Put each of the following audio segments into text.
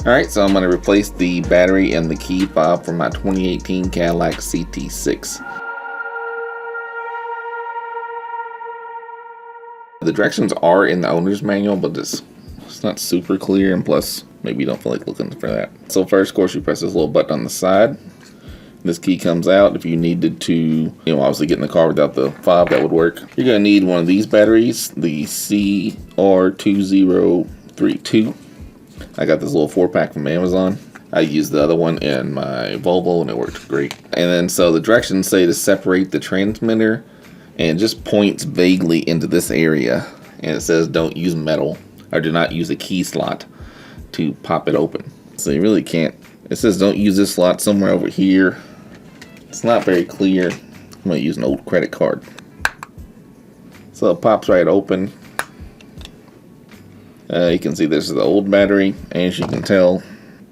Alright, so I'm going to replace the battery and the key fob from my 2018 Cadillac CT6. The directions are in the owner's manual, but it's not super clear, and plus maybe you don't feel like looking for that. So first, of course, you press this little button on the side. This key comes out. If you needed to, obviously get in the car without the fob, that would work. You're going to need one of these batteries, the CR2032. I got this little 4-pack from Amazon. I used the other one in my Volvo and it worked great. And then so the directions say to separate the transmitter, and it just points vaguely into this area. And it says don't use metal, or do not use a key slot to pop it open. So you really can't. It says don't use this slot somewhere over here. It's not very clear. I'm going to use an old credit card. So it pops right open. You can see this is the old battery, and as you can tell,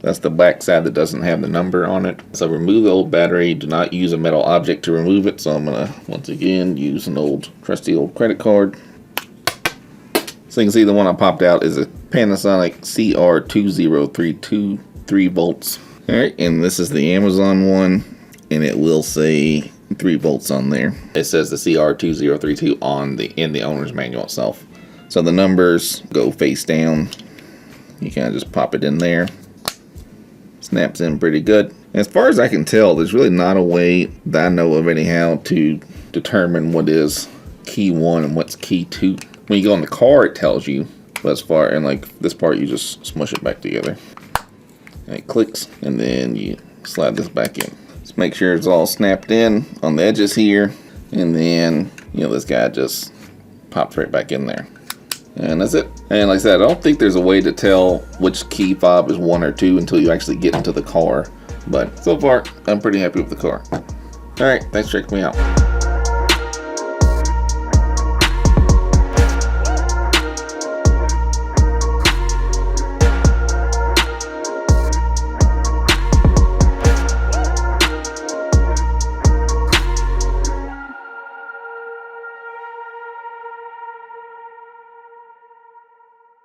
that's the back side that doesn't have the number on it. So remove the old battery. Do not use a metal object to remove it. So I'm going to, once again, use an trusty old credit card. So you can see the one I popped out is a Panasonic CR2032, 3 volts. Alright, and this is the Amazon one, and it will say 3 volts on there. It says the CR2032 in the owner's manual itself. So the numbers go face down. You kind of just pop it in there. Snaps in pretty good. As far as I can tell, there's really not a way that I know of anyhow to determine what is key 1 and what's key 2. When you go in the car, it tells you. But as far, and like this part, you just smush it back together. And it clicks, and then you slide this back in. Just make sure it's all snapped in on the edges here. And then, this guy just pops right back in there. And that's it. And like I said, I don't think there's a way to tell which key fob is 1 or 2 until you actually get into the car. But so far, I'm pretty happy with the car. Alright, thanks for checking me out.